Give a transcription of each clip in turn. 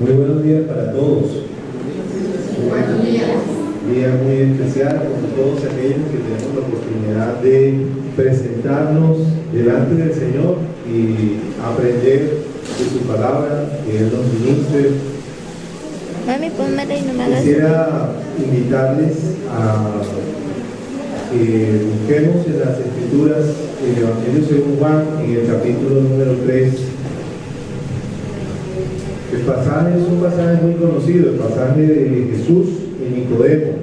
Muy buenos días para todos. Buenos días. Día muy especial con todos aquellos que tenemos la oportunidad de presentarnos delante del Señor y aprender de su palabra, que Él nos ministre. Mami, pónmela y no me hagas. Quisiera invitarles a que busquemos en las Escrituras el Evangelio según Juan, en el capítulo número 3. El pasaje es un pasaje muy conocido, el pasaje de Jesús y Nicodemo.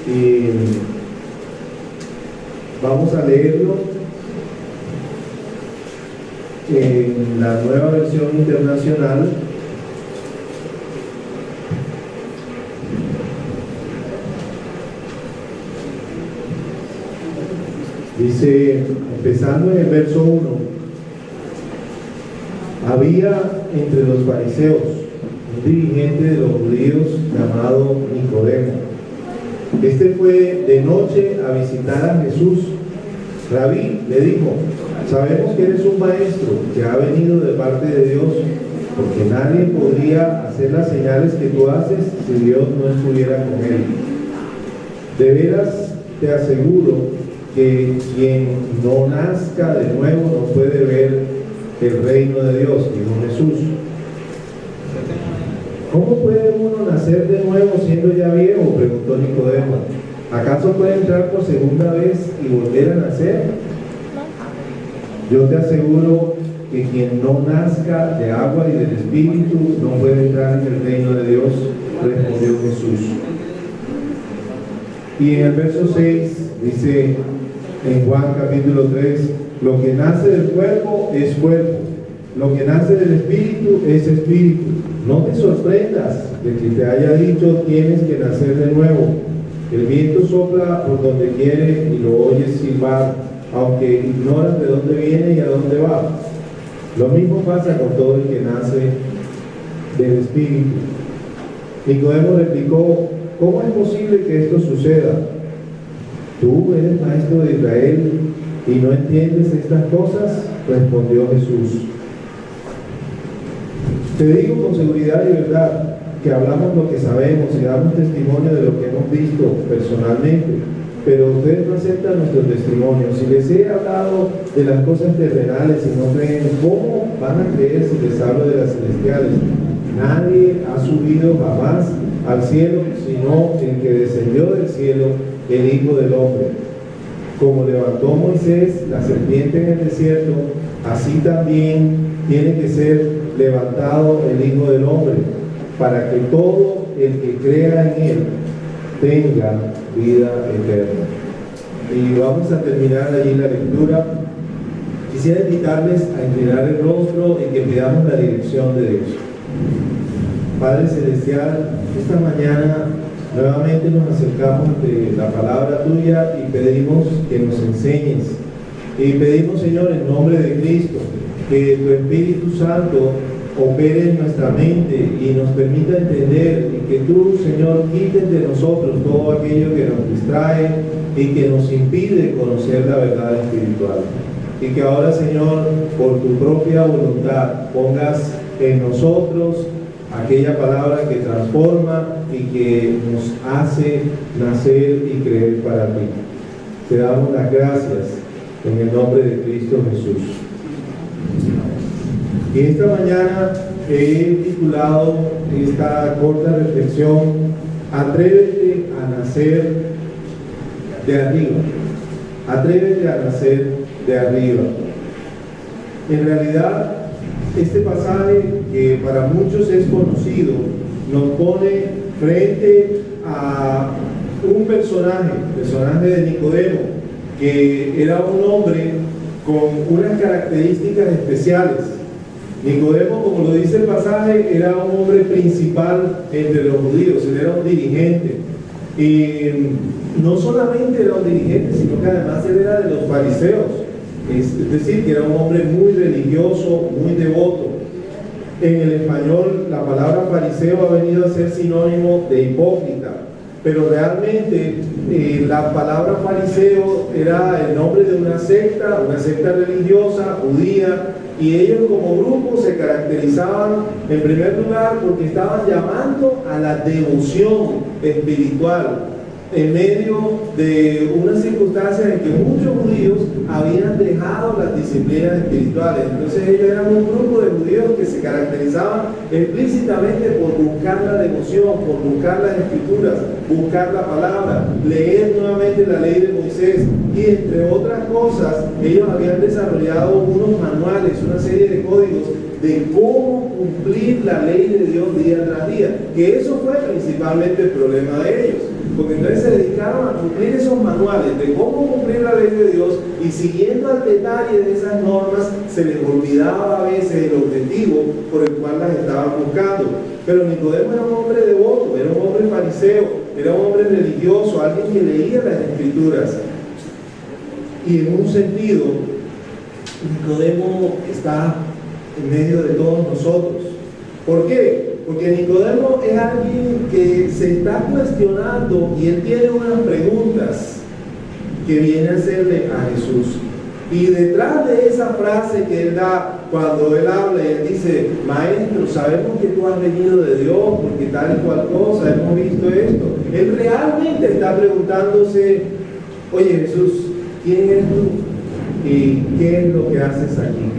Y vamos a leerlo en la Nueva Versión Internacional. Dice, empezando en el verso 1, había entre los fariseos un dirigente de los judíos llamado Nicodemo. Este fue de noche a visitar a Jesús. Rabí, le dijo, sabemos que eres un maestro que ha venido de parte de Dios, porque nadie podría hacer las señales que tú haces si Dios no estuviera con él. De veras te aseguro que quien no nazca de nuevo no puede ver el reino de Dios, dijo Jesús. ¿Cómo puede uno nacer de nuevo siendo ya viejo?, preguntó Nicodemo. ¿Acaso puede entrar por segunda vez y volver a nacer? Yo te aseguro que quien no nazca de agua y del Espíritu no puede entrar en el reino de Dios, respondió Jesús. Y en el verso 6 dice, en Juan capítulo 3, lo que nace del cuerpo es cuerpo, lo que nace del espíritu es espíritu. No te sorprendas de que te haya dicho tienes que nacer de nuevo. El viento sopla por donde quiere y lo oyes silbar, aunque ignoras de dónde viene y a dónde va. Lo mismo pasa con todo el que nace del espíritu. Nicodemo replicó, ¿cómo es posible que esto suceda? ¿Tú eres maestro de Israel y no entiendes estas cosas? Respondió Jesús. Te digo con seguridad y verdad que hablamos lo que sabemos y damos testimonio de lo que hemos visto personalmente, pero ustedes no aceptan nuestro testimonio. Si les he hablado de las cosas terrenales y no creen, ¿cómo van a creer si les hablo de las celestiales? Nadie ha subido jamás al cielo, sino el que descendió del cielo, el Hijo del Hombre. Como levantó Moisés la serpiente en el desierto, así también tiene que ser levantado el Hijo del Hombre, para que todo el que crea en él tenga vida eterna. Y vamos a terminar allí la lectura. Quisiera invitarles a inclinar el rostro y que pidamos la dirección de Dios. Padre Celestial, esta mañana nuevamente nos acercamos ante la palabra tuya y pedimos que nos enseñes. Y pedimos, Señor, en nombre de Cristo, que tu Espíritu Santo opere en nuestra mente y nos permita entender, y que tú, Señor, quites de nosotros todo aquello que nos distrae y que nos impide conocer la verdad espiritual. Y que ahora, Señor, por tu propia voluntad, pongas en nosotros aquella palabra que transforma y que nos hace nacer y creer para ti. Te damos las gracias en el nombre de Cristo Jesús. Y esta mañana he titulado esta corta reflexión, Atrévete a nacer de arriba. Atrévete a nacer de arriba. En realidad, este pasaje, que para muchos es conocido, nos pone frente a un personaje de Nicodemo, que era un hombre con unas características especiales. Nicodemo, como lo dice el pasaje, era un hombre principal entre los judíos, él era un dirigente. Y no solamente era un dirigente, sino que además él era de los fariseos. Es decir, que era un hombre muy religioso, muy devoto. En el español, la palabra fariseo ha venido a ser sinónimo de hipócrita. pero realmente la palabra fariseo era el nombre de una secta religiosa, judía, y ellos como grupo se caracterizaban en primer lugar porque estaban llamando a la devoción espiritual en medio de unas circunstancias en que muchos judíos habían dejado las disciplinas espirituales. Entonces ellos eran un grupo de judíos que se caracterizaban explícitamente por buscar la devoción, por buscar las escrituras, buscar la palabra, leer nuevamente la ley de Moisés, y entre otras cosas ellos habían desarrollado unos manuales, una serie de códigos de cómo cumplir la ley de Dios día tras día, que eso fue principalmente el problema de ellos, porque entonces se dedicaron a cumplir esos manuales de cómo cumplir la ley de Dios, y siguiendo al detalle de esas normas se les olvidaba a veces el objetivo por el cual las estaban buscando. Pero Nicodemo era un hombre devoto, era un hombre fariseo, era un hombre religioso, alguien que leía las escrituras, y en un sentido Nicodemo está en medio de todos nosotros. ¿Por qué? Porque Nicodemo es alguien que se está cuestionando y él tiene unas preguntas que viene a hacerle a Jesús. Y detrás de esa frase que él da cuando él habla y él dice: maestro, sabemos que tú has venido de Dios porque tal y cual cosa, hemos visto esto, él realmente está preguntándose: oye Jesús, ¿quién eres tú? ¿Y qué es lo que haces aquí?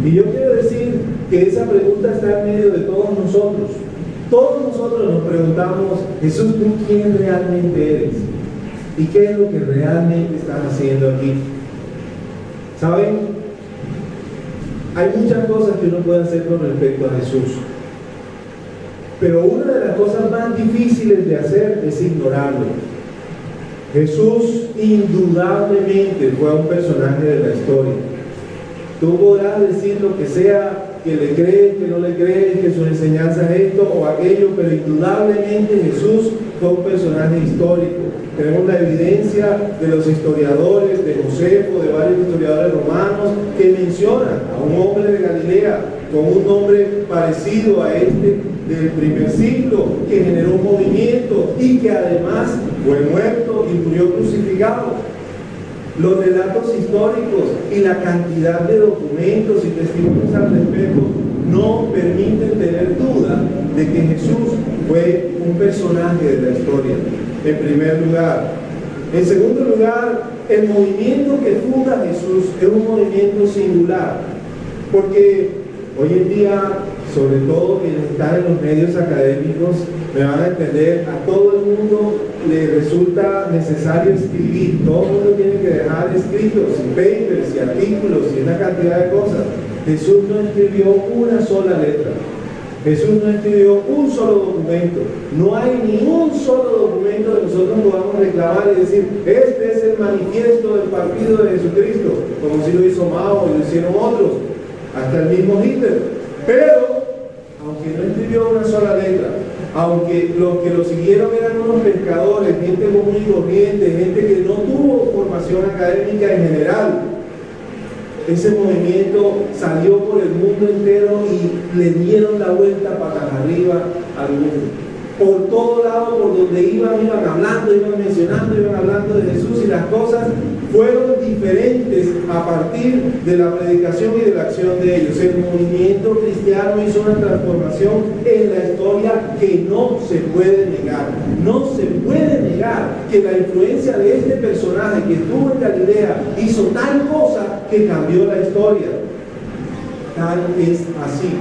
Y yo quiero decir que esa pregunta está en medio de todos nosotros. Todos nosotros nos preguntamos: Jesús, ¿tú quién realmente eres? ¿Y qué es lo que realmente estás haciendo aquí? ¿Saben? Hay muchas cosas que uno puede hacer con respecto a Jesús, pero una de las cosas más difíciles de hacer es ignorarlo. Jesús indudablemente fue un personaje de la historia. Tú podrás decir lo que sea, que le crees, que no le crees, que su enseñanza es esto o aquello, pero indudablemente Jesús fue un personaje histórico. Tenemos la evidencia de los historiadores, de Josefo, de varios historiadores romanos, que mencionan a un hombre de Galilea con un nombre parecido a este del primer siglo, que generó un movimiento y que además fue muerto y murió crucificado. Los relatos históricos y la cantidad de documentos y testimonios al respecto no permiten tener duda de que Jesús fue un personaje de la historia, en primer lugar. En segundo lugar, el movimiento que funda Jesús es un movimiento singular, porque hoy en día, sobre todo quienes están en los medios académicos, me van a entender, a todo el mundo le resulta necesario escribir, todo el mundo tiene que dejar escritos, y papers, y artículos, y una cantidad de cosas. Jesús no escribió una sola letra, Jesús no escribió un solo documento, no hay ni un solo documento que nosotros podamos reclamar y decir: este es el manifiesto del partido de Jesucristo, como si lo hizo Mao y lo hicieron otros, hasta el mismo Hitler. Pero, aunque no escribió una sola letra, aunque los que lo siguieron eran unos pescadores, gente común y corriente, gente que no tuvo formación académica en general, ese movimiento salió por el mundo entero y le dieron la vuelta patas arriba al mundo. Por todo lado, por donde iban hablando, iban mencionando, iban hablando de Jesús, y las cosas fueron diferentes a partir de la predicación y de la acción de ellos. El movimiento cristiano hizo una transformación en la historia que no se puede negar. No se puede negar que la influencia de este personaje que estuvo en Galilea hizo tal cosa que cambió la historia. Tal es así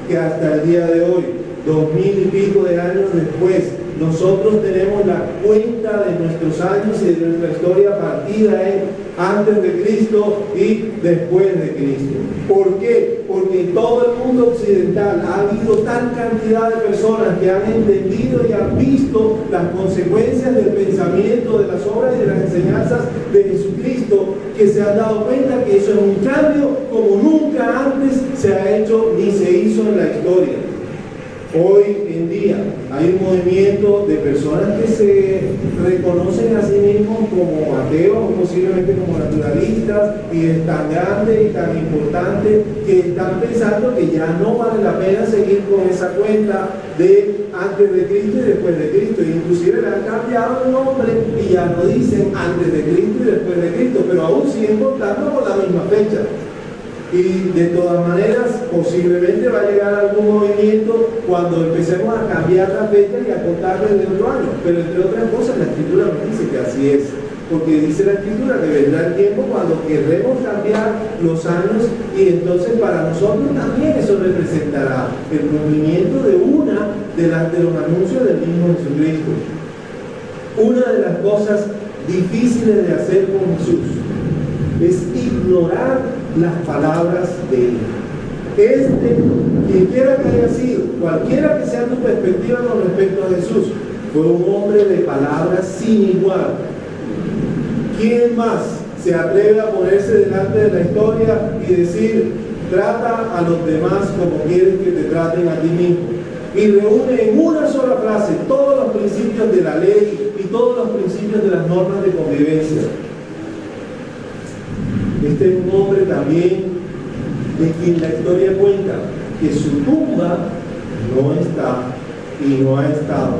que hasta el día de hoy, 2000 y pico de años después, nosotros tenemos la cuenta de nuestros años y de nuestra historia partida en antes de Cristo y después de Cristo. ¿Por qué? Porque en todo el mundo occidental ha habido tal cantidad de personas que han entendido y han visto las consecuencias del pensamiento, de las obras y de las enseñanzas de Jesucristo, que se han dado cuenta que eso es un cambio como nunca antes se ha hecho ni se hizo en la historia. Hoy en día hay un movimiento de personas que se reconocen a sí mismos como ateos o posiblemente como naturalistas, y es tan grande y tan importante que están pensando que ya no vale la pena seguir con esa cuenta de antes de Cristo y después de Cristo. Inclusive le han cambiado el nombre y ya no dicen antes de Cristo y después de Cristo, pero aún siguen contando con la misma fecha. Y de todas maneras, posiblemente va a llegar algún movimiento cuando empecemos a cambiar la fecha y a contar desde otro año. Pero entre otras cosas, la Escritura nos dice que así es. Porque dice la Escritura que vendrá el tiempo cuando querremos cambiar los años, y entonces para nosotros también eso representará el cumplimiento de una de los anuncios del mismo Jesucristo. Una de las cosas difíciles de hacer con Jesús es ignorar las palabras de Él. Quien quiera que haya sido, cualquiera que sea tu perspectiva con respecto a Jesús, fue un hombre de palabras sin igual. ¿Quién más se atreve a ponerse delante de la historia y decir, trata a los demás como quieres que te traten a ti mismo? Y reúne en una sola frase todos los principios de la ley y todos los principios de las normas de convivencia. Este es un hombre también de quien la historia cuenta que su tumba no está y no ha estado,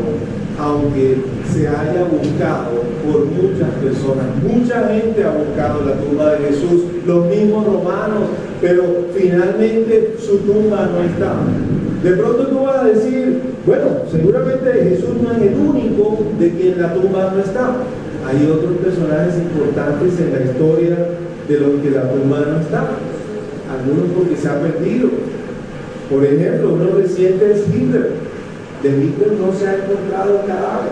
aunque se haya buscado por muchas personas. Mucha gente ha buscado la tumba de Jesús, los mismos romanos, pero finalmente su tumba no está. De pronto tú vas a decir, bueno, seguramente Jesús no es el único de quien la tumba no está. Hay otros personajes importantes en la historia de los que la tumba no está, algunos porque se ha perdido. Por ejemplo, uno reciente es Hitler. De Hitler no se ha encontrado el cadáver.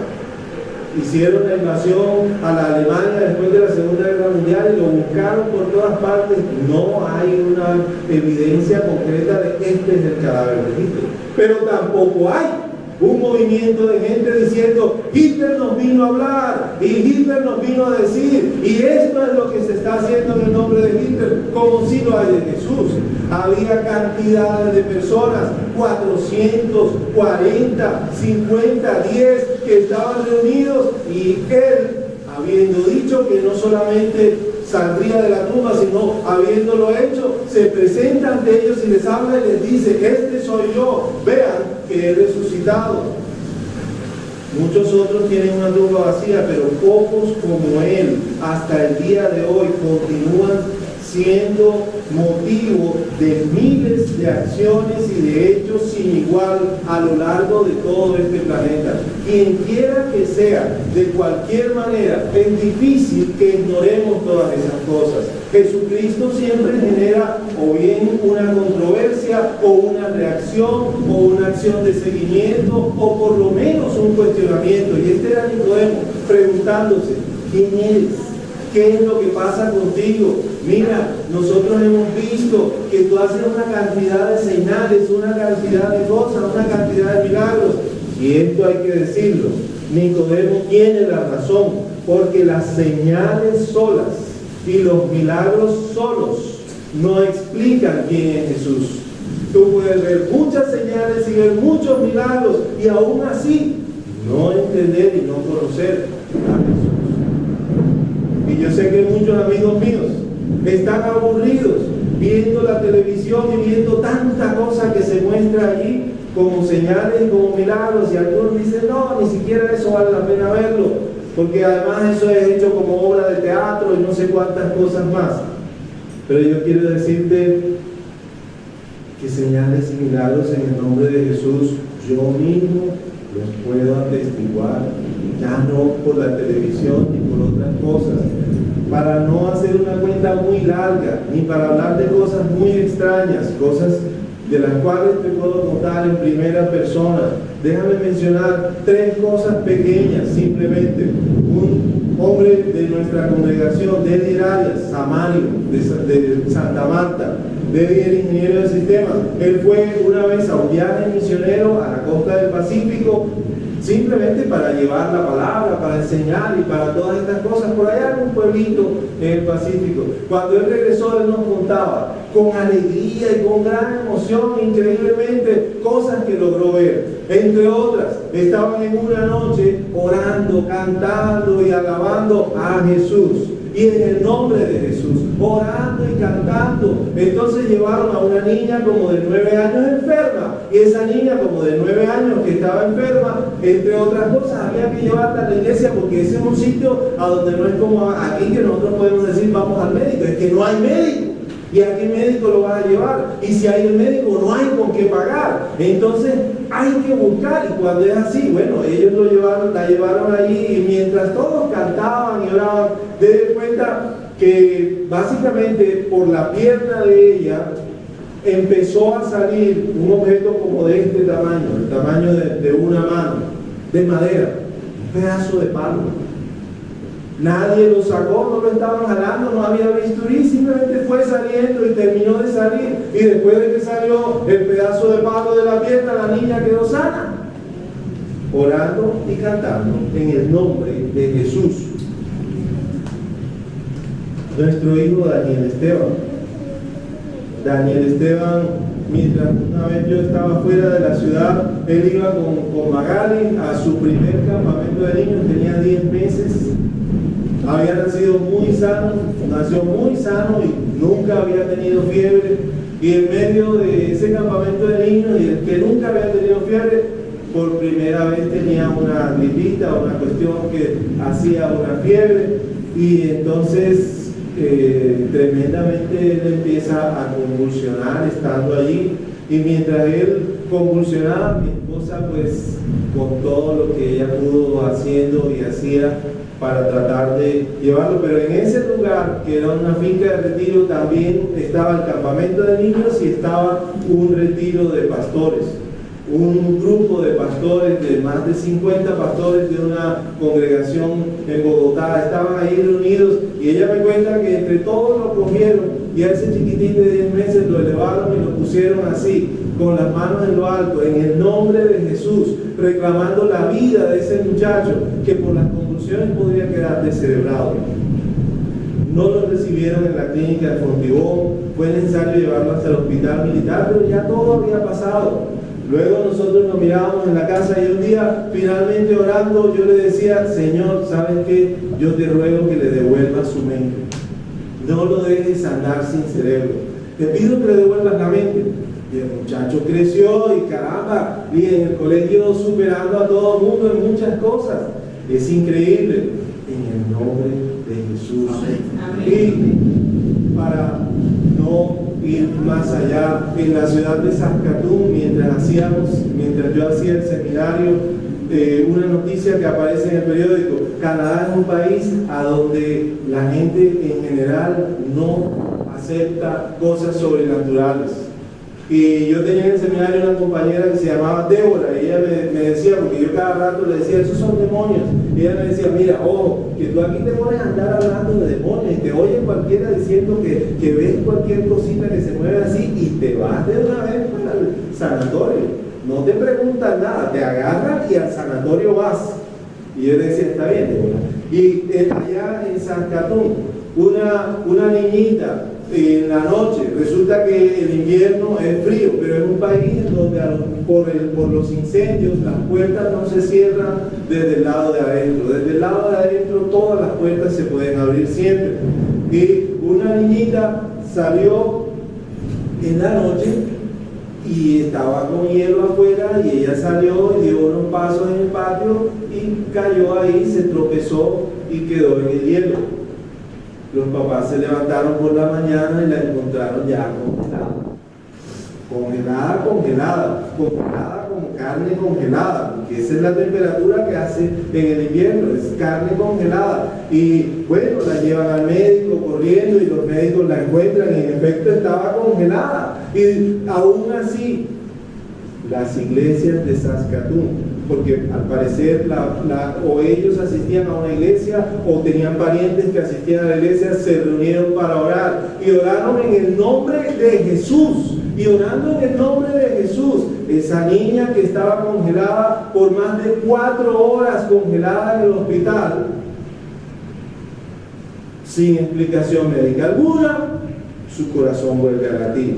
Hicieron la invasión a la Alemania después de la Segunda Guerra Mundial y lo buscaron por todas partes. No hay una evidencia concreta de este es el cadáver de Hitler. Pero tampoco hay un movimiento de gente diciendo, Hitler nos vino a hablar y Hitler nos vino a decir, y esto es lo que se está haciendo en el nombre de Hitler, como si lo hay de Jesús. Había cantidades de personas, 440, 50, 10, que estaban reunidos, y él, habiendo dicho que no solamente saldría de la tumba, sino habiéndolo hecho, se presenta ante ellos y les habla y les dice, este soy yo, vean que he resucitado. Muchos otros tienen una tumba vacía, pero pocos como él hasta el día de hoy continúan siendo motivo de miles de acciones y de hechos sin igual a lo largo de todo este planeta. Quien quiera que sea, de cualquier manera, es difícil que ignoremos todas esas cosas. Jesucristo siempre genera o bien una controversia o una reacción o una acción de seguimiento o por lo menos un cuestionamiento. Y este era Nicodemo preguntándose, ¿quién eres? ¿Qué es lo que pasa contigo? Mira, nosotros hemos visto que tú haces una cantidad de señales, una cantidad de cosas, una cantidad de milagros. Y esto hay que decirlo, Nicodemo tiene la razón, porque las señales solas y los milagros solos no explican quién es Jesús. Tú puedes ver muchas señales y ver muchos milagros y aún así no entender y no conocer a Jesús. Y yo sé que muchos amigos míos están aburridos viendo la televisión y viendo tanta cosa que se muestra allí como señales y como milagros, y algunos dicen, no, ni siquiera eso vale la pena verlo, porque además eso es hecho como obra de teatro y no sé cuántas cosas más. Pero yo quiero decirte que señales y milagros en el nombre de Jesús yo mismo los puedo atestiguar, ya no por la televisión ni por otras cosas, para no hacer una cuenta muy larga, ni para hablar de cosas muy extrañas, cosas de las cuales te puedo contar en primera persona. Déjame mencionar 3 cosas pequeñas simplemente. Un hombre de nuestra congregación, Dedi Arias, Samario, de Santa Marta, Dedi era ingeniero de sistemas. Él fue una vez a un viaje misionero a la costa del Pacífico, simplemente para llevar la palabra, para enseñar y para todas estas cosas, por allá en un pueblito en el Pacífico. Cuando él regresó, él nos contaba con alegría y con gran emoción, increíblemente, cosas que logró ver. Entre otras, estaban en una noche orando, cantando y alabando a Jesús. Y en el nombre de Jesús, orando y cantando. Entonces llevaron a una niña como de 9 años enferma. Y esa niña como de 9 años que estaba enferma, entre otras cosas, había que llevarla a la iglesia porque ese es un sitio a donde no es como aquí que nosotros podemos decir vamos al médico. Es que no hay médico. ¿Y a qué médico lo vas a llevar? Y si hay el médico, no hay con qué pagar. Entonces hay que buscar. Y cuando es así, bueno, ellos la llevaron allí y mientras todos cantaban y oraban, den cuenta que básicamente por la pierna de ella empezó a salir un objeto como de este tamaño, el tamaño de una mano, de madera, un pedazo de palo. Nadie lo sacó, no lo estaban jalando, no había bisturí, simplemente fue saliendo y terminó de salir. Y después de que salió el pedazo de palo de la pierna, la niña quedó sana, orando y cantando en el nombre de Jesús. Nuestro hijo Daniel Esteban, mientras una vez yo estaba fuera de la ciudad, él iba con Magali a su primer campamento de niños, tenía 10 meses. Había nacido muy sano, nació muy sano y nunca había tenido fiebre. Y en medio de ese campamento de niños, y el que nunca había tenido fiebre, por primera vez tenía una gripita, una cuestión que hacía una fiebre. Y entonces, tremendamente él empieza a convulsionar estando allí. Y mientras él convulsionaba, mi esposa, pues, con todo lo que ella pudo haciendo y hacía para tratar de llevarlo, pero en ese lugar, que era una finca de retiro, también estaba el campamento de niños y estaba un retiro de pastores, un grupo de pastores, de más de 50 pastores de una congregación en Bogotá, estaban ahí reunidos y ella me cuenta que entre todos lo cogieron y a ese chiquitín de 10 meses lo elevaron y lo pusieron así, con las manos en lo alto, en el nombre de Jesús, reclamando la vida de ese muchacho que por las convulsiones podría quedar descerebrado. No lo recibieron en la clínica de Fontibón, fue necesario llevarlo hasta el hospital militar, pero ya todo había pasado. Luego nosotros nos mirábamos en la casa y un día, finalmente orando, yo le decía: Señor, ¿sabes qué? Yo te ruego que le devuelvas su mente. No lo dejes andar sin cerebro. Te pido que le devuelvas la mente. Y el muchacho creció y caramba, y en el colegio superando a todo el mundo en muchas cosas. Es increíble. En el nombre de Jesús. Amén. Y para no ir más allá, en la ciudad de Saskatoon, mientras yo hacía el seminario, una noticia que aparece en el periódico: Canadá es un país a donde la gente en general no acepta cosas sobrenaturales. Y yo tenía en el seminario una compañera que se llamaba Débora, y ella me decía, porque yo cada rato le decía: esos son demonios. Y ella me decía: mira, ojo, que tú aquí te pones a andar hablando de demonios y te oye cualquiera diciendo que ves cualquier cosita que se mueve así y te vas de una vez para el sanatorio. No te preguntan nada, te agarran y al sanatorio vas. Y yo decía: está bien, Débora. Y allá en Saskatoon, una niñita, en la noche, resulta que el invierno es frío, pero es un país donde por los incendios las puertas no se cierran desde el lado de adentro. Desde el lado de adentro todas las puertas se pueden abrir siempre. Y una niñita salió en la noche y estaba con hielo afuera, y ella salió y dio unos pasos en el patio y cayó ahí, se tropezó y quedó en el hielo. Los papás se levantaron por la mañana y la encontraron ya congelada como carne congelada, porque esa es la temperatura que hace en el invierno, es carne congelada. Y bueno, la llevan al médico corriendo y los médicos la encuentran y en efecto estaba congelada. Y aún así, las iglesias de Saskatoon porque al parecer o ellos asistían a una iglesia o tenían parientes que asistían a la iglesia, se reunieron para orar y oraron en el nombre de Jesús. Y orando en el nombre de Jesús, esa niña que estaba congelada por más de 4 horas, congelada en el hospital, sin explicación médica alguna, su corazón vuelve a latir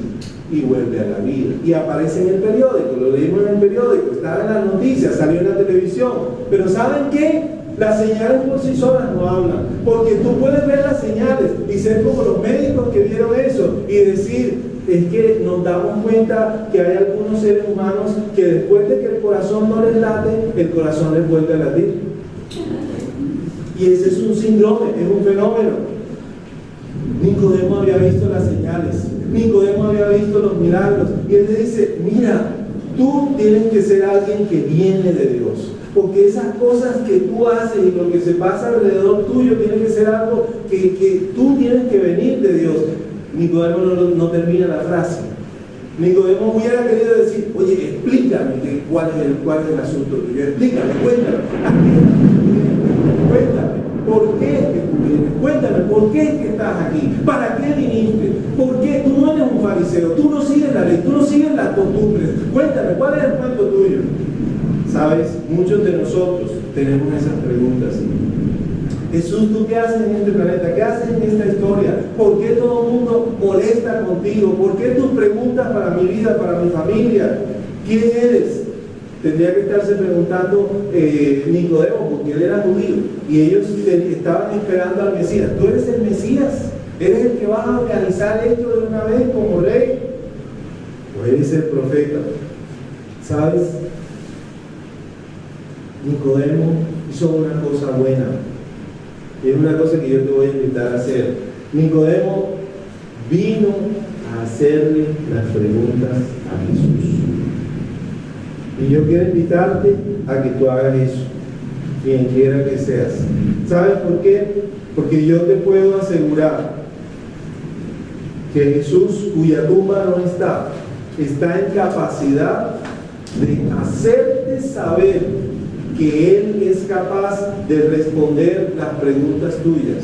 y vuelve a la vida. Y aparece en el periódico, lo leímos en el periódico, estaba en las noticias, salió en la televisión. Pero ¿saben qué? Las señales por sí solas no hablan, porque tú puedes ver las señales y ser como los médicos que vieron eso y decir, es que nos damos cuenta que hay algunos seres humanos que después de que el corazón no les late, el corazón les vuelve a latir. Y ese es un síndrome, es un fenómeno. Nicodemo había visto las señales, Nicodemo había visto los milagros, y él le dice, mira, tú tienes que ser alguien que viene de Dios, porque esas cosas que tú haces y lo que se pasa alrededor tuyo tiene que ser algo que tú tienes que venir de Dios. Nicodemo no termina la frase. Nicodemo hubiera querido decir, oye, explícame cuál es el asunto tuyo, explícame, cuéntame, cuéntame, ¿por qué es que tú vienes? Cuéntame, ¿por qué es que estás aquí? ¿Para qué viniste? ¿Por qué? Tú no eres un fariseo, tú no sigues la ley, tú no sigues las costumbres. Cuéntame, ¿cuál es el cuento tuyo? ¿Sabes? Muchos de nosotros tenemos esas preguntas. Jesús, ¿tú qué haces en este planeta? ¿Qué haces en esta historia? ¿Por qué todo el mundo molesta contigo? ¿Por qué tus preguntas para mi vida, para mi familia? ¿Quién eres? Tendría que estarse preguntando Nicodemo, porque él era judío y ellos estaban esperando al Mesías. ¿Tú eres el Mesías? ¿Eres el que vas a organizar esto de una vez como rey? ¿O eres el profeta? ¿Sabes? Nicodemo hizo una cosa buena. Y es una cosa que yo te voy a invitar a hacer. Nicodemo vino a hacerle las preguntas a Jesús. Y yo quiero invitarte a que tú hagas eso, quien quiera que seas. ¿Sabes por qué? Porque yo te puedo asegurar que Jesús, cuya tumba no está en capacidad de hacerte saber que Él es capaz de responder las preguntas tuyas.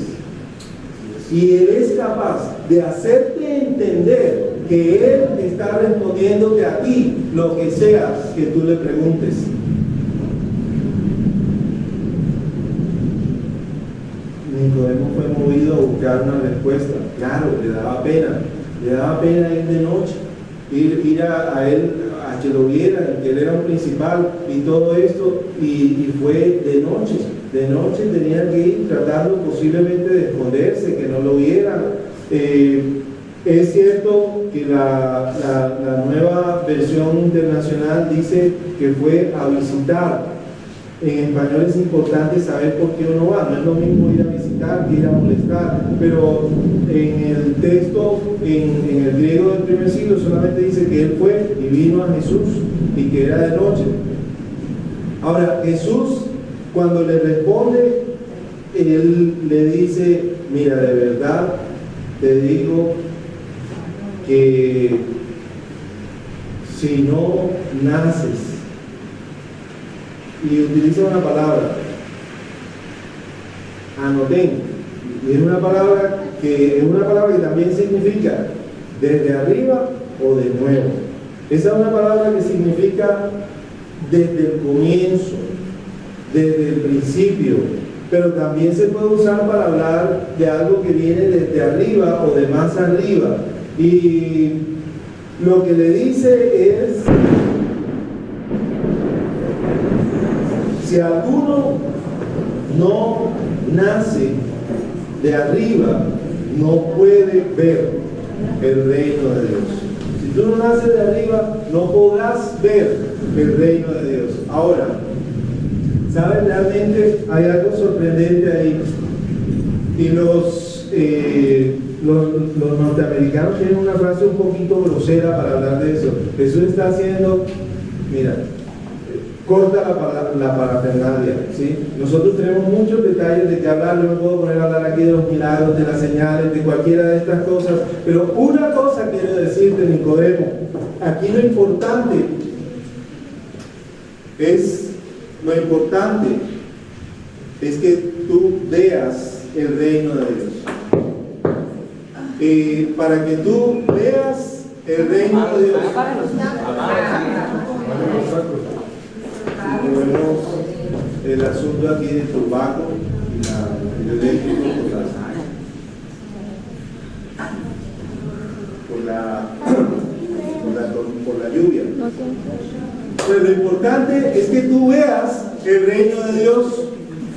Y Él es capaz de hacerte entender que Él está respondiéndote a ti lo que sea que tú le preguntes. Nicodemo fue movido a buscar una respuesta. Claro, le daba pena ir de noche, ir a él, a que lo vieran, que él era un principal y todo esto, y fue de noche tenía que ir tratando posiblemente de esconderse, que no lo vieran. Es cierto que la nueva versión internacional dice que fue a visitar. En español es importante saber por qué uno va, no es lo mismo ir a visitar que ir a molestar, pero en el texto, en el griego del primer siglo, solamente dice que él fue y vino a Jesús y que era de noche. Ahora, Jesús, cuando le responde, él le dice, mira, de verdad te digo que si no naces, y utiliza una palabra, anotén, y es una palabra que también significa desde arriba o de nuevo. Esa es una palabra que significa desde el comienzo, desde el principio, pero también se puede usar para hablar de algo que viene desde arriba o de más arriba. Y lo que le dice es, si alguno no nace de arriba, no puede ver el reino de Dios. Si tú no naces de arriba, no podrás ver el reino de Dios. Ahora, ¿sabes? Realmente hay algo sorprendente ahí. Y los norteamericanos tienen una frase un poquito grosera para hablar de eso. Jesús está haciendo, mira, corta la parafernalia, ¿sí? Nosotros tenemos muchos detalles de que hablar, yo me puedo poner a hablar aquí de los milagros, de las señales, de cualquiera de estas cosas, pero una cosa quiero decirte, Nicodemo, aquí lo importante es Lo importante es que tú veas el reino de Dios. Para que tú veas el reino de Dios. Vemos el asunto aquí del tobacco y el eléctrico por la lluvia. Pues lo importante es que tú veas el reino de Dios,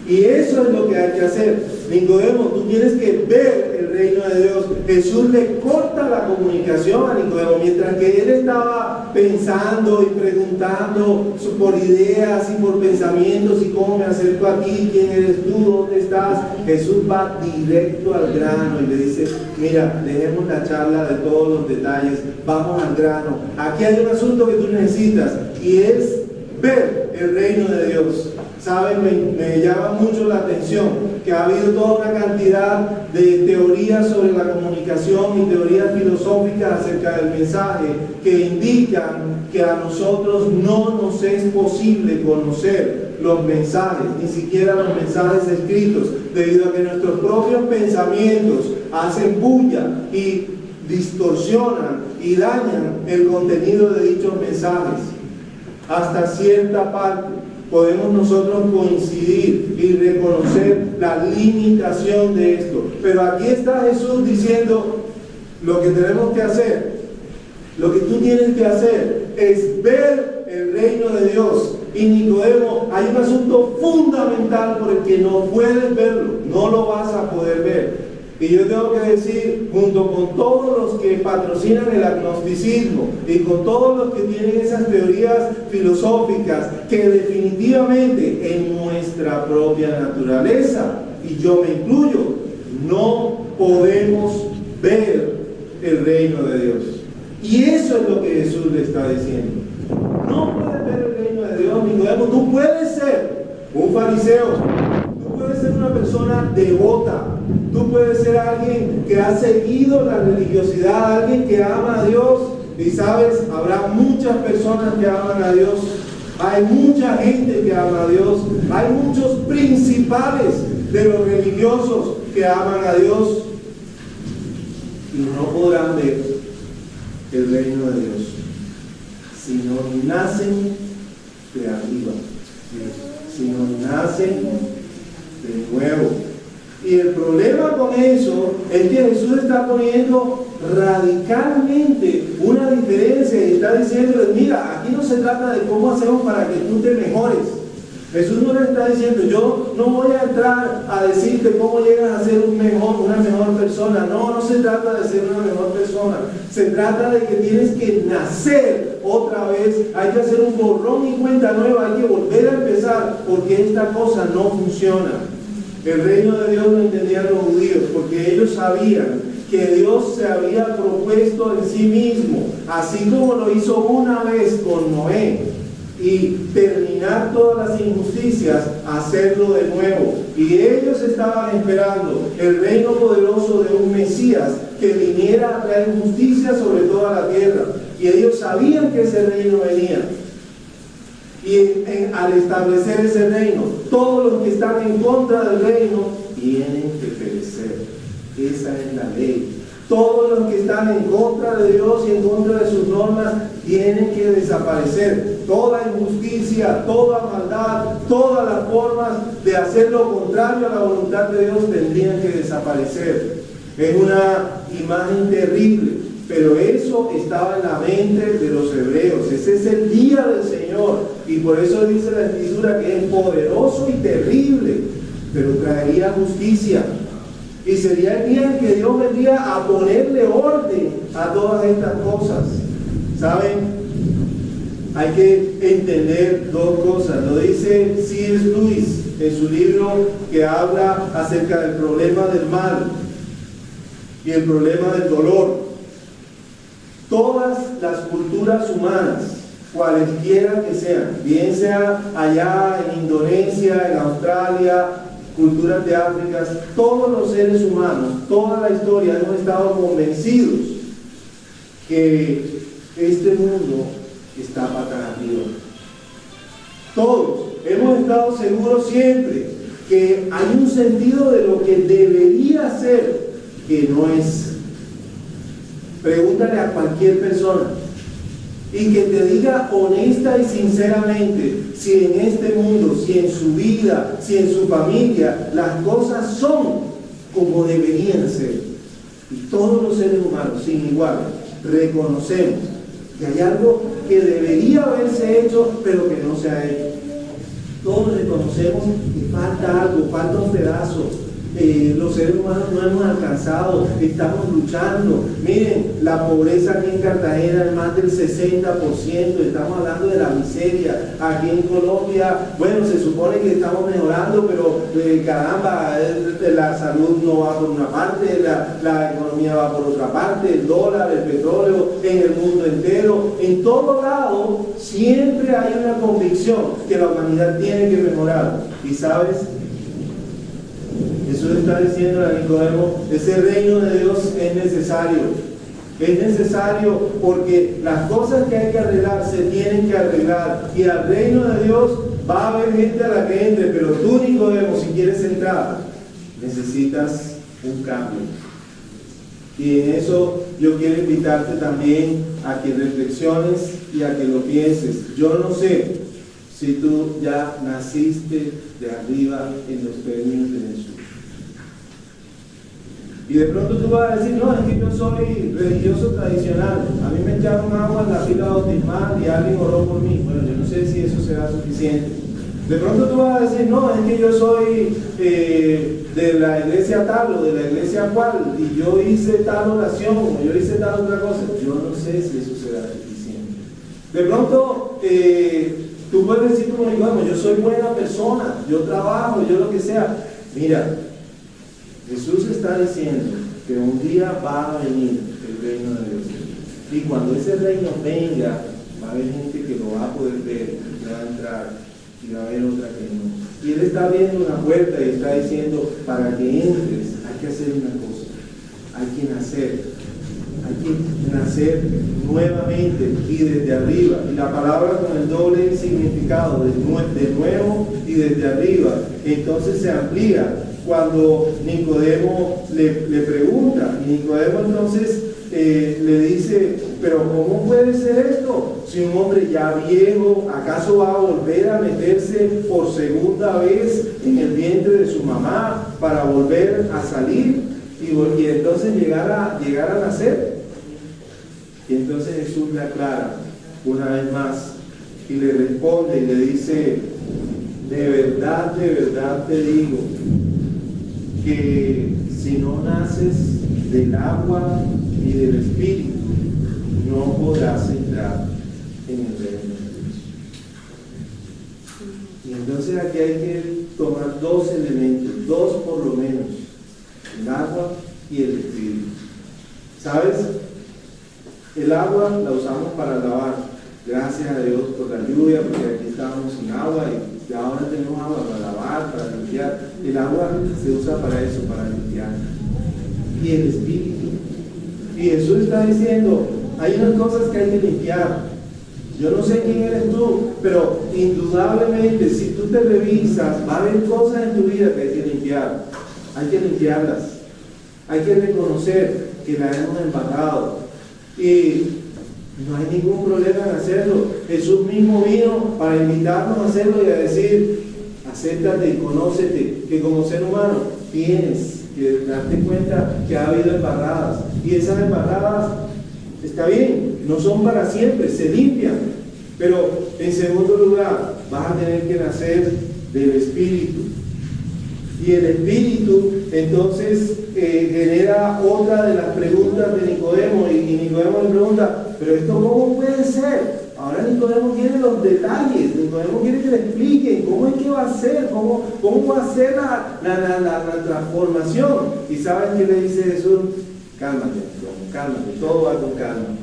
y eso es lo que hay que hacer. Nicodemo, tú tienes que ver el reino de Dios. Jesús le corta la comunicación a Nicodemo mientras que él estaba pensando y preguntando por ideas y por pensamientos y cómo me acerco a ti, quién eres tú, dónde estás. Jesús va directo al grano y le dice: mira, dejemos la charla de todos los detalles, vamos al grano. Aquí hay un asunto que tú necesitas, y es ver el reino de Dios. ¿Saben? Me llama mucho la atención que ha habido toda una cantidad de teorías sobre la comunicación y teorías filosóficas acerca del mensaje que indican que a nosotros no nos es posible conocer los mensajes, ni siquiera los mensajes escritos, debido a que nuestros propios pensamientos hacen bulla y distorsionan y dañan el contenido de dichos mensajes. Hasta cierta parte podemos nosotros coincidir y reconocer la limitación de esto. Pero aquí está Jesús diciendo lo que tenemos que hacer. Lo que tú tienes que hacer es ver el reino de Dios. Y Nicodemo, hay un asunto fundamental por el que no puedes verlo, no lo vas a poder ver. Y yo tengo que decir, junto con todos los que patrocinan el agnosticismo y con todos los que tienen esas teorías filosóficas, que definitivamente en nuestra propia naturaleza, y yo me incluyo, no podemos ver el reino de Dios. Y eso es lo que Jesús le está diciendo. No puedes ver el reino de Dios, Nicodemo. Tú puedes ser un fariseo, tú puedes ser una persona devota, tú puedes ser alguien que ha seguido la religiosidad, alguien que ama a Dios. Y sabes, habrá muchas personas que aman a Dios, hay mucha gente que ama a Dios, hay muchos principales de los religiosos que aman a Dios, y no podrán ver el reino de Dios si no nacen de arriba, si no nacen de nuevo. Y el problema con eso es que Jesús está poniendo radicalmente una diferencia y está diciendo: mira, aquí no se trata de cómo hacemos para que tú te mejores. Jesús no le está diciendo: yo no voy a entrar a decirte cómo llegas a ser una mejor persona. No se trata de ser una mejor persona. Se trata de que tienes que nacer otra vez. Hay que hacer un borrón y cuenta nueva. Hay que volver a empezar, porque esta cosa no funciona. El reino de Dios lo entendían los judíos, porque ellos sabían que Dios se había propuesto en sí mismo, así como lo hizo una vez con Noé, y terminar todas las injusticias, hacerlo de nuevo. Y ellos estaban esperando el reino poderoso de un Mesías que viniera a traer justicia sobre toda la tierra. Y ellos sabían que ese reino venía. Y al establecer ese reino, todos los que están en contra del reino tienen que perecer. Esa es la ley. Todos los que están en contra de Dios y en contra de sus normas tienen que desaparecer. Toda injusticia, toda maldad, todas las formas de hacer lo contrario a la voluntad de Dios tendrían que desaparecer. Es una imagen terrible, pero eso estaba en la mente de los hebreos. Ese es el día del Señor, y por eso dice la Escritura que es poderoso y terrible, pero traería justicia. Y sería el día en que Dios vendría a ponerle orden a todas estas cosas. ¿Saben? Hay que entender dos cosas. Lo dice C.S. Lewis en su libro que habla acerca del problema del mal y el problema del dolor. Todas las culturas humanas, cualesquiera que sean, bien sea allá en Indonesia, en Australia, culturas de África, todos los seres humanos, toda la historia hemos estado convencidos que este mundo está patas arriba. Todos hemos estado seguros siempre que hay un sentido de lo que debería ser que no es. Pregúntale a cualquier persona y que te diga honesta y sinceramente si en este mundo, si en su vida, si en su familia las cosas son como deberían ser. Y todos los seres humanos, sin igual, reconocemos que hay algo que debería haberse hecho pero que no se ha hecho. Todos reconocemos que falta algo, falta un pedazo. Los seres humanos no hemos alcanzado, estamos luchando. Miren, la pobreza aquí en Cartagena es más del 60%, estamos hablando de la miseria. Aquí en Colombia, bueno, se supone que estamos mejorando, pero caramba, la salud no va por una parte, la economía va por otra parte, el dólar, el petróleo, en el mundo entero, en todo lado, siempre hay una convicción que la humanidad tiene que mejorar. Y sabes, Jesús está diciendo a Nicodemo, ese reino de Dios es necesario. Es necesario porque las cosas que hay que arreglar se tienen que arreglar. Y al reino de Dios va a haber gente a la que entre, pero tú, Nicodemo, si quieres entrar, necesitas un cambio. Y en eso yo quiero invitarte también a que reflexiones y a que lo pienses. Yo no sé si tú ya naciste de arriba en los términos de Jesús. Y de pronto tú vas a decir, no, es que yo soy religioso tradicional, a mí me echaron agua en la fila bautismal y alguien oró por mí. Bueno, yo no sé si eso será suficiente. De pronto tú vas a decir, no, es que yo soy de la iglesia tal o de la iglesia cual, y yo hice tal oración o yo hice tal otra cosa. Yo no sé si eso será suficiente. De pronto tú puedes decir como Nicodemo, yo soy buena persona, yo trabajo, yo lo que sea. Mira, Jesús está diciendo que un día va a venir el reino de Dios. Y cuando ese reino venga, va a haber gente que lo va a poder ver, que va a entrar, y va a haber otra que no. Y Él está abriendo una puerta y está diciendo, para que entres, hay que hacer una cosa. Hay que nacer nuevamente y desde arriba. Y la palabra con el doble significado, de nuevo y desde arriba. Entonces se amplía cuando Nicodemo le pregunta, y Nicodemo entonces le dice, pero ¿cómo puede ser esto? Si un hombre ya viejo, ¿acaso va a volver a meterse por segunda vez en el vientre de su mamá para volver a salir y entonces llegar a nacer? Y entonces Jesús le aclara una vez más y le responde y le dice, de verdad te digo, que si no naces del agua y del Espíritu, no podrás entrar en el reino de Dios. Y entonces aquí hay que tomar dos elementos, dos por lo menos, el agua y el Espíritu. ¿Sabes? El agua la usamos para lavar. Gracias a Dios por la lluvia, porque aquí estábamos sin agua y ahora tenemos agua para lavar, para limpiar. El agua se usa para eso, para limpiar. Y el Espíritu. Y Jesús está diciendo, hay unas cosas que hay que limpiar. Yo no sé quién eres tú, pero indudablemente si tú te revisas, va a haber cosas en tu vida que hay que limpiar. Hay que limpiarlas. Hay que reconocer que las hemos embarrado. Y no hay ningún problema en hacerlo. Jesús mismo vino para invitarnos a hacerlo y a decir, acéptate y conócete, que como ser humano tienes que darte cuenta que ha habido embarradas. Y esas embarradas, está bien, no son para siempre, se limpian. Pero en segundo lugar, vas a tener que nacer del Espíritu. Y el Espíritu entonces genera otra de las preguntas de Nicodemo, y Nicodemo le pregunta, pero esto ¿cómo puede ser? Ahora Nicodemo quiere los detalles, Nicodemo quiere que le expliquen cómo es que va a ser, cómo va a ser la transformación. ¿Y sabes qué le dice Jesús? Cálmate, todo va con calma,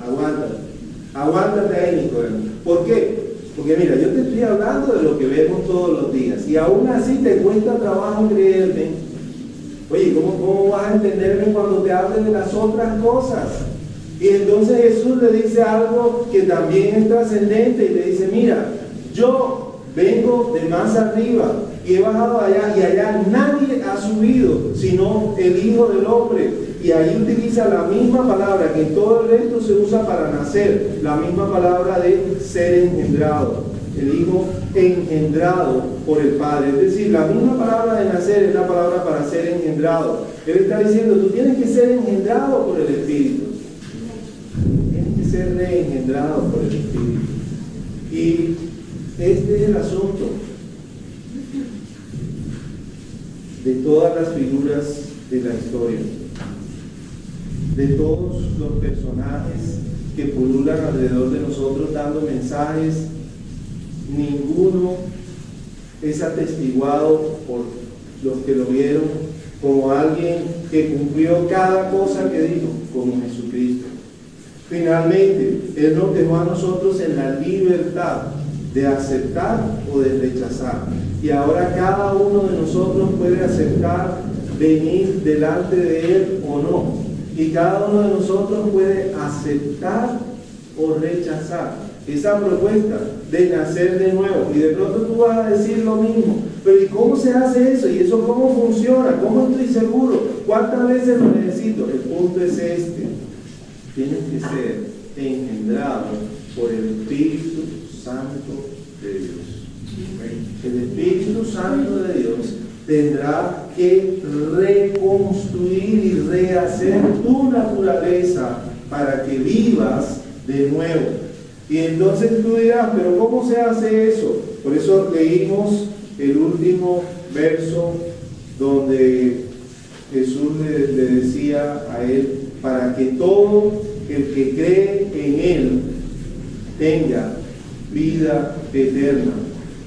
aguántate ahí, Nicodemo. ¿Por qué? Porque mira, yo te estoy hablando de lo que vemos todos los días y aún así te cuesta trabajo creerme. Oye, ¿cómo vas a entenderme cuando te hable de las otras cosas? Y entonces Jesús le dice algo que también es trascendente y le dice, mira, yo vengo de más arriba y he bajado allá, y allá nadie ha subido sino el Hijo del Hombre. Y ahí utiliza la misma palabra que en todo el resto se usa para nacer, la misma palabra de ser engendrado. El Hijo engendrado por el Padre. Es decir, la misma palabra de nacer es la palabra para ser engendrado. Él está diciendo, tú tienes que ser engendrado por el Espíritu. Tienes que ser reengendrado por el Espíritu. Y este es el asunto de todas las figuras de la historia, de todos los personajes que pululan alrededor de nosotros dando mensajes. Ninguno es atestiguado por los que lo vieron como alguien que cumplió cada cosa que dijo, como Jesucristo. Finalmente, Él nos dejó a nosotros en la libertad de aceptar o de rechazar. Y ahora cada uno de nosotros puede aceptar venir delante de Él o no. Y cada uno de nosotros puede aceptar o rechazar esa propuesta de nacer de nuevo. Y de pronto tú vas a decir lo mismo, pero ¿y cómo se hace eso? ¿Y eso cómo funciona? ¿Cómo estoy seguro? ¿Cuántas veces lo necesito? El punto es este: tienes que ser engendrado por el Espíritu Santo de Dios. El Espíritu Santo de Dios tendrá que reconstruir y rehacer tu naturaleza para que vivas de nuevo. Y entonces tú dirás, pero ¿cómo se hace eso? Por eso leímos el último verso donde Jesús le decía a él, para que todo el que cree en Él tenga vida eterna.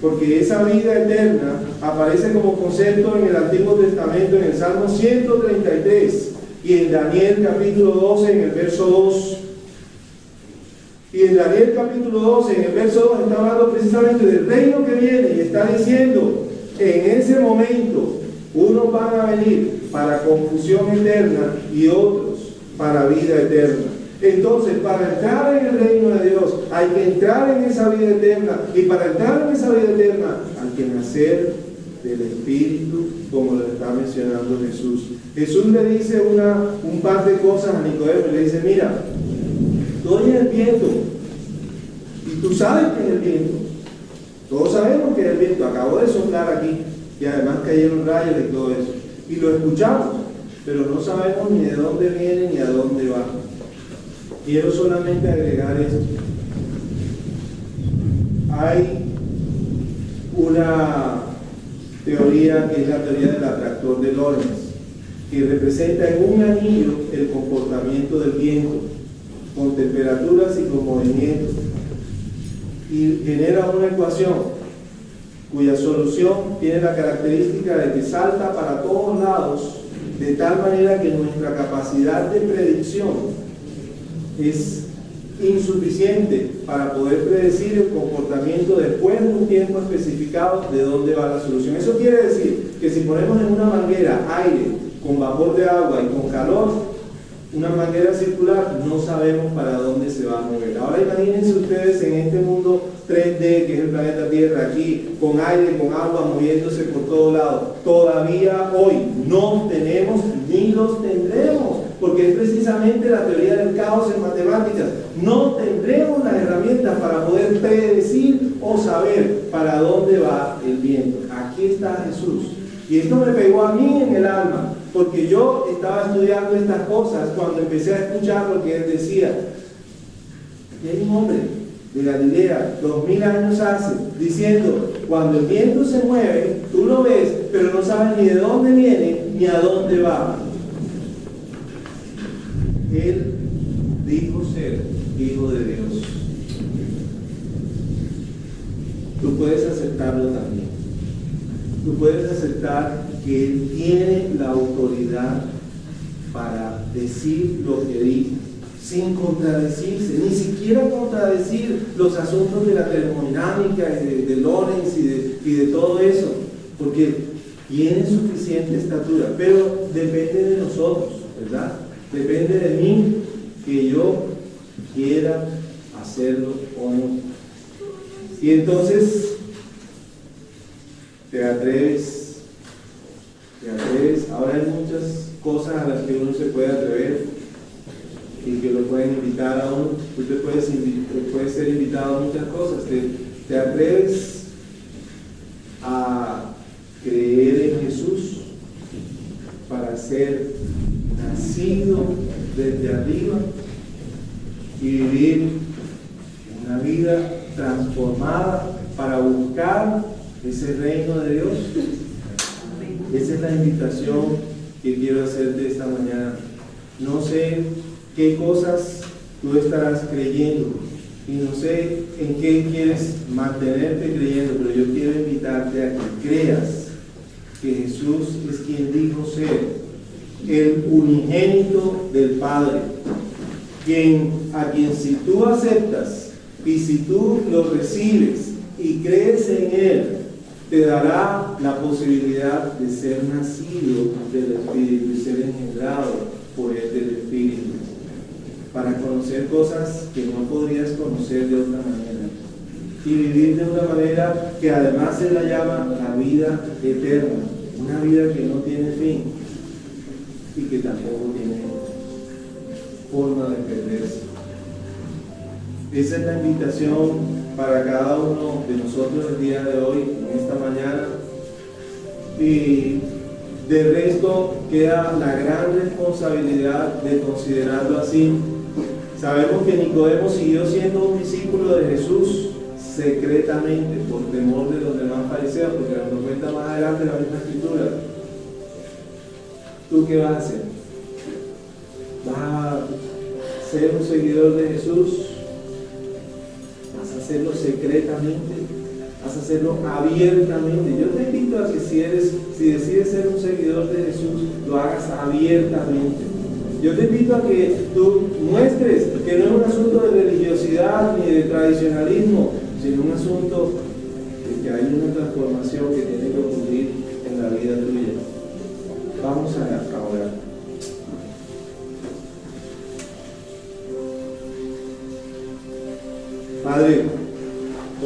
Porque esa vida eterna aparece como concepto en el Antiguo Testamento, en el Salmo 133 y en Daniel capítulo 12, en el verso 2. Y en Daniel capítulo 12, en el verso 2, está hablando precisamente del reino que viene y está diciendo, en ese momento, unos van a venir para confusión eterna y otros para vida eterna. Entonces, para entrar en el reino de Dios, hay que entrar en esa vida eterna. Y para entrar en esa vida eterna, hay que nacer del Espíritu, como lo está mencionando Jesús. Jesús le dice un par de cosas a Nicodemo. Le dice, mira, tú oyes el viento, y tú sabes que es el viento. Todos sabemos que es el viento. Acabó de soplar aquí, y además cayeron rayos y todo eso. Y lo escuchamos, pero no sabemos ni de dónde viene ni a dónde va. Quiero solamente agregar esto. Hay una teoría que es la teoría del atractor de Lorentz, que representa en un anillo el comportamiento del viento, con temperaturas y con movimientos, y genera una ecuación cuya solución tiene la característica de que salta para todos lados, de tal manera que nuestra capacidad de predicción es insuficiente para poder predecir el comportamiento después de un tiempo especificado de dónde va la solución. Eso quiere decir que si ponemos en una manguera aire con vapor de agua y con calor, una manguera circular, no sabemos para dónde se va a mover. Ahora imagínense ustedes en este mundo 3D, que es el planeta Tierra, aquí, con aire, con agua, moviéndose por todos lados. Todavía hoy no tenemos ni los tendremos, porque es precisamente la teoría del caos en matemáticas. No tendremos las herramientas para poder predecir o saber para dónde va el viento. Aquí está Jesús. Y esto me pegó a mí en el alma, porque yo estaba estudiando estas cosas cuando empecé a escuchar lo que él decía. Y hay un hombre de Galilea, 2000 años hace, diciendo, cuando el viento se mueve, tú lo ves, pero no sabes ni de dónde viene ni a dónde va. Él dijo ser Hijo de Dios. Tú puedes aceptarlo también. Tú puedes aceptar que Él tiene la autoridad para decir lo que dice, sin contradecirse, ni siquiera contradecir los asuntos de la termodinámica y de Lorentz y de todo eso, porque tiene suficiente estatura, pero depende de nosotros, ¿verdad? Depende de mí que yo quiera hacerlo o no. Y entonces te atreves. Ahora hay muchas cosas a las que uno se puede atrever y que lo pueden invitar a uno. Tú puedes ser invitado a muchas cosas. Te atreves a creer en Jesús para ser nacido desde arriba y vivir una vida transformada para buscar ese reino de Dios. Esa es la invitación que quiero hacerte esta mañana. No sé qué cosas tú estarás creyendo y no sé en qué quieres mantenerte creyendo, pero yo quiero invitarte a que creas que Jesús es quien dijo ser el unigénito del Padre, a quien si tú aceptas y si tú lo recibes y crees en Él, te dará la posibilidad de ser nacido del Espíritu y ser engendrado por Él del Espíritu, para conocer cosas que no podrías conocer de otra manera y vivir de una manera que además se la llama la vida eterna, una vida que no tiene fin y que tampoco tiene forma de perderse. Esa es la invitación para cada uno de nosotros el día de hoy, en esta mañana. Y de resto queda la gran responsabilidad de considerarlo así. Sabemos que Nicodemo siguió siendo un discípulo de Jesús secretamente, por temor de los demás fariseos, porque nos cuenta más adelante la misma escritura. ¿Tú qué vas a hacer? ¿Vas a ser un seguidor de Jesús? ¿Vas a hacerlo secretamente? ¿Vas a hacerlo abiertamente? Yo te invito a que si decides ser un seguidor de Jesús, lo hagas abiertamente. Yo te invito a que tú muestres que no es un asunto de religiosidad ni de tradicionalismo, sino un asunto de que hay una transformación que tiene que ocurrir en la vida tuya. Vamos a orar. Padre,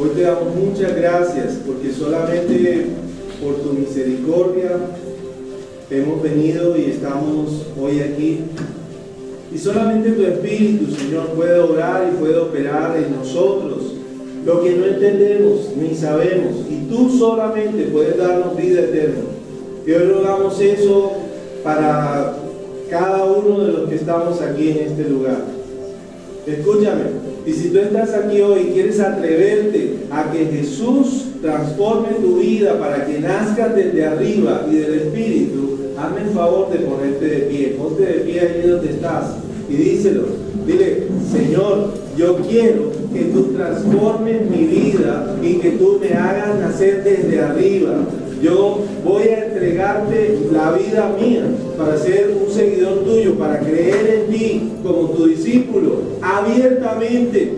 hoy te damos muchas gracias porque solamente por tu misericordia hemos venido y estamos hoy aquí. Y solamente tu Espíritu, Señor, puede obrar y puede operar en nosotros lo que no entendemos ni sabemos. Y tú solamente puedes darnos vida eterna. Y hoy rogamos eso para cada uno de los que estamos aquí en este lugar. Escúchame, y si tú estás aquí hoy y quieres atreverte a que Jesús transforme tu vida para que nazcas desde arriba y del Espíritu, hazme el favor de ponerte de pie. Ponte de pie allí donde estás y díselo. Dile: Señor, yo quiero que tú transformes mi vida y que tú me hagas nacer desde arriba. Yo voy a entregarte la vida mía para ser un seguidor tuyo, para creer en ti como tu discípulo, abiertamente.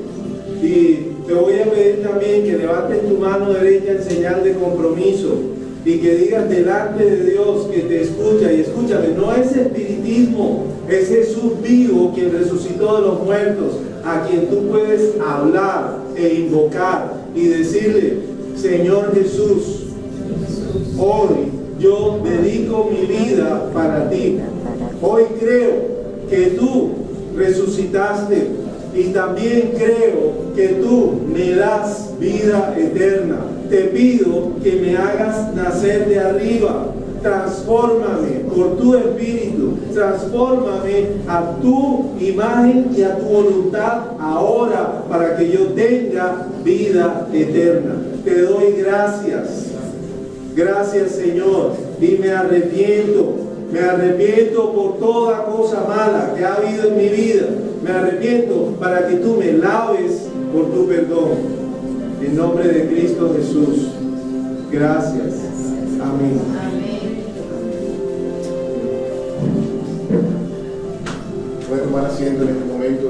Y te voy a pedir también que levantes tu mano derecha en señal de compromiso y que digas delante de Dios que te escucha. Y escúchame, no es espiritismo, es Jesús vivo quien resucitó de los muertos, a quien tú puedes hablar e invocar y decirle: Señor Jesús, hoy yo dedico mi vida para ti. Hoy creo que tú resucitaste y también creo que tú me das vida eterna. Te pido que me hagas nacer de arriba. Transfórmame por tu Espíritu. Transfórmame a tu imagen y a tu voluntad ahora para que yo tenga vida eterna. Te doy gracias. Gracias, Señor, y me arrepiento por toda cosa mala que ha habido en mi vida. Me arrepiento para que tú me laves por tu perdón. En nombre de Cristo Jesús. Gracias. Amén. Puede tomar asiento en este momento.